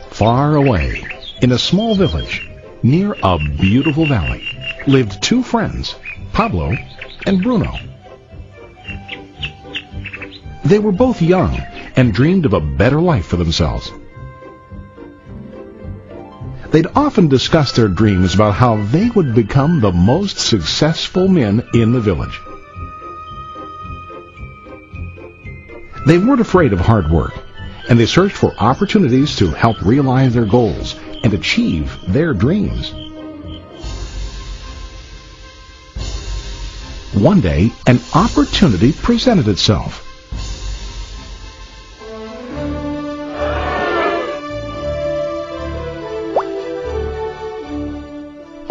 Far away, in a small village, near a beautiful valley, lived two friends, Pablo and Bruno. They were both young and dreamed of a better life for themselves. They'd often discuss their dreams about how they would become the most successful men in the village. They weren't afraid of hard work, and they searched for opportunities to help realize their goals and achieve their dreams. One day, an opportunity presented itself.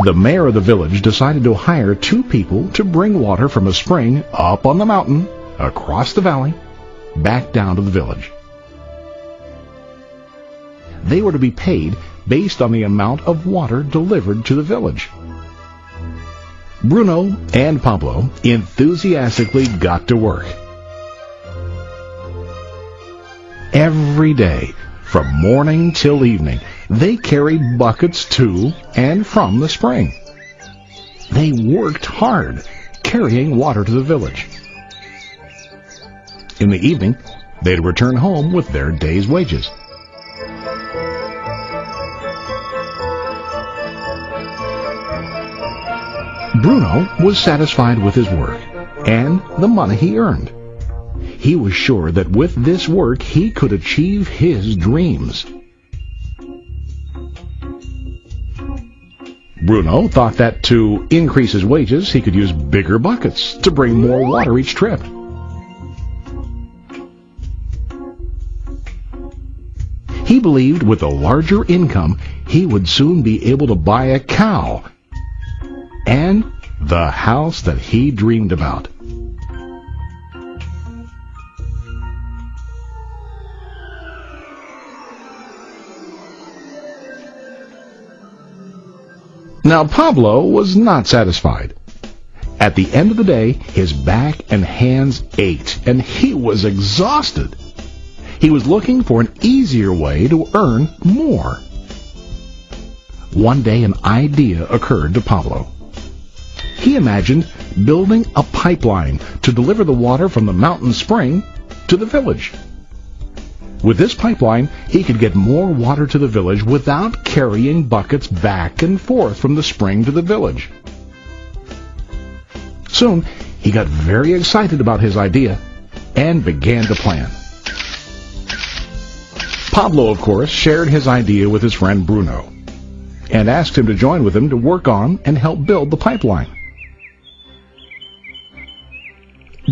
The mayor of the village decided to hire two people to bring water from a spring up on the mountain, across the valley, back down to the village. They were to be paid based on the amount of water delivered to the village. Bruno and Pablo enthusiastically got to work. Every day, from morning till evening, they carried buckets to and from the spring. They worked hard, carrying water to the village. In the evening, they'd return home with their day's wages. Bruno was satisfied with his work and the money he earned. He was sure that with this work he could achieve his dreams. Bruno thought that to increase his wages, he could use bigger buckets to bring more water each trip. He believed with a larger income, he would soon be able to buy a cow and the house that he dreamed about. Now Pablo was not satisfied. At the end of the day, his back and hands ached, and he was exhausted. He was looking for an easier way to earn more. One day an idea occurred to Pablo. He imagined building a pipeline to deliver the water from the mountain spring to the village. With this pipeline, he could get more water to the village without carrying buckets back and forth from the spring to the village. Soon, he got very excited about his idea and began to plan. Pablo, of course, shared his idea with his friend Bruno and asked him to join with him to work on and help build the pipeline.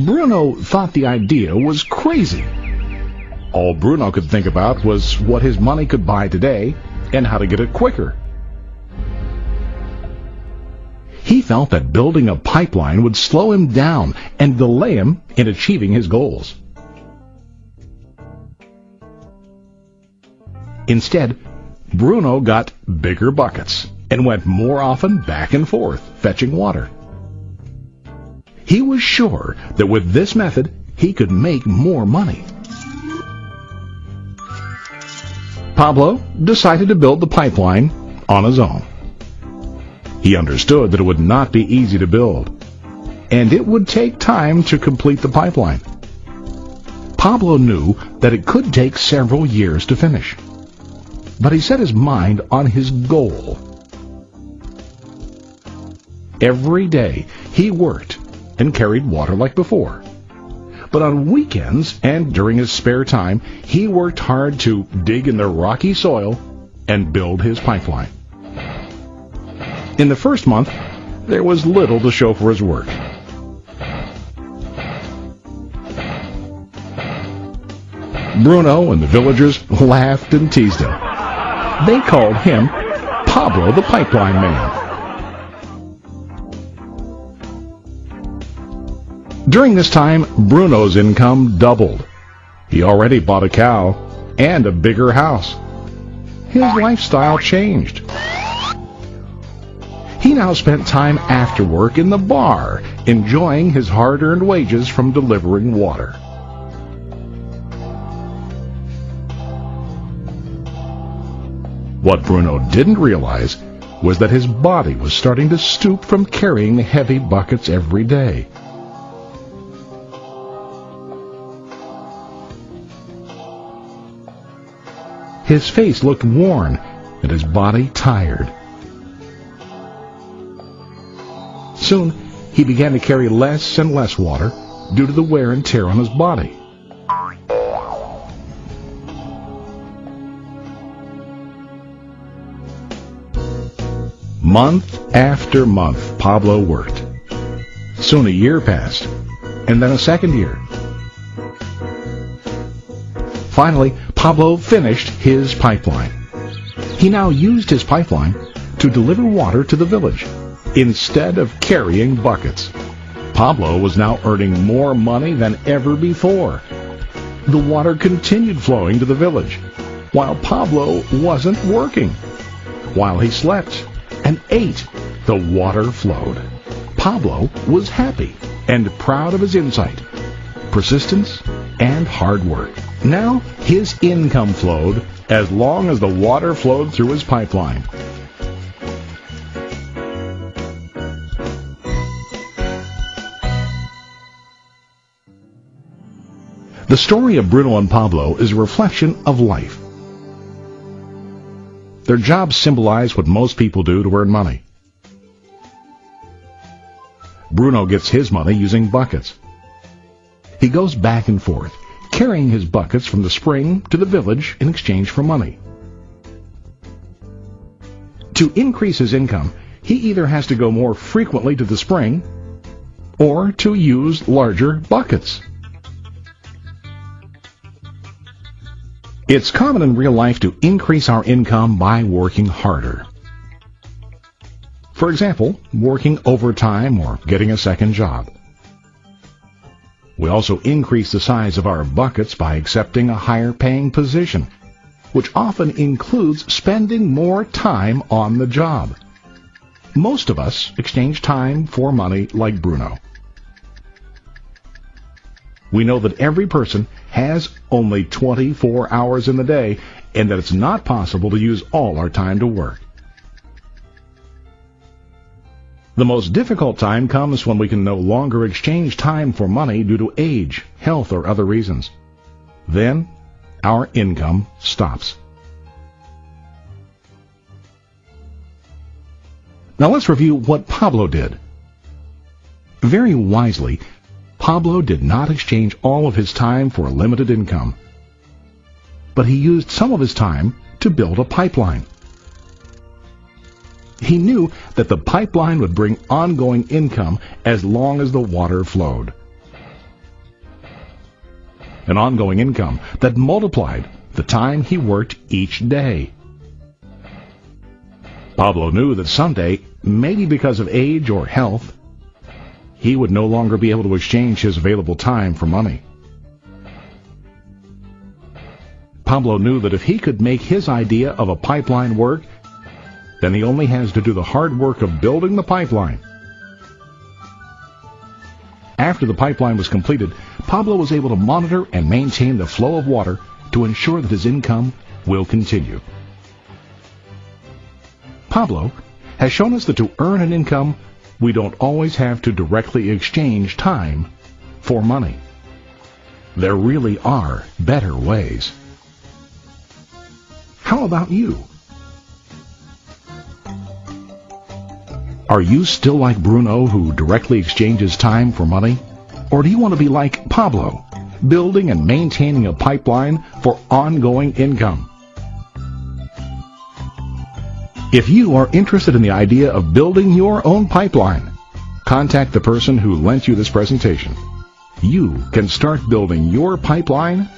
Bruno thought the idea was crazy. All Bruno could think about was what his money could buy today and how to get it quicker. He felt that building a pipeline would slow him down and delay him in achieving his goals. Instead, Bruno got bigger buckets and went more often back and forth fetching water. He was sure that with this method, he could make more money. Pablo decided to build the pipeline on his own. He understood that it would not be easy to build, and it would take time to complete the pipeline. Pablo knew that it could take several years to finish, but he set his mind on his goal. Every day he worked and carried water like before. But on weekends and during his spare time, he worked hard to dig in the rocky soil and build his pipeline. In the first month, there was little to show for his work. Bruno and the villagers laughed and teased him. They called him Pablo the Pipeline Man. During this time, Bruno's income doubled. He already bought a cow and a bigger house. His lifestyle changed. He now spent time after work in the bar, enjoying his hard-earned wages from delivering water. What Bruno didn't realize was that his body was starting to stoop from carrying heavy buckets every day. His face looked worn and his body tired. Soon, he began to carry less and less water due to the wear and tear on his body. Month after month, Pablo worked. Soon a year passed, and then a second year. Finally, Pablo finished his pipeline. He now used his pipeline to deliver water to the village instead of carrying buckets. Pablo was now earning more money than ever before. The water continued flowing to the village, while Pablo wasn't working. While he slept and ate, the water flowed. Pablo was happy and proud of his insight, persistence, and hard work. Now his income flowed as long as the water flowed through his pipeline. The story of Bruno and Pablo is a reflection of life. Their jobs symbolize what most people do to earn money. Bruno gets his money using buckets. He goes back and forth, carrying his buckets from the spring to the village in exchange for money. To increase his income, he either has to go more frequently to the spring or to use larger buckets. It's common in real life to increase our income by working harder. For example, working overtime or getting a second job. We also increase the size of our buckets by accepting a higher paying position, which often includes spending more time on the job. Most of us exchange time for money like Bruno. We know that every person has only 24 hours in the day and that it's not possible to use all our time to work. The most difficult time comes when we can no longer exchange time for money due to age, health, or other reasons. Then, our income stops. Now let's review what Pablo did. Very wisely, Pablo did not exchange all of his time for a limited income, but he used some of his time to build a pipeline. He knew that the pipeline would bring ongoing income as long as the water flowed. An ongoing income that multiplied the time he worked each day. Pablo knew that someday, maybe because of age or health, he would no longer be able to exchange his available time for money. Pablo knew that if he could make his idea of a pipeline work, then he only has to do the hard work of building the pipeline. After the pipeline was completed, Pablo was able to monitor and maintain the flow of water to ensure that his income will continue. Pablo has shown us that to earn an income, we don't always have to directly exchange time for money. There really are better ways. How about you? Are you still like Bruno, who directly exchanges time for money? Or do you want to be like Pablo, building and maintaining a pipeline for ongoing income? If you are interested in the idea of building your own pipeline, contact the person who lent you this presentation. You can start building your pipeline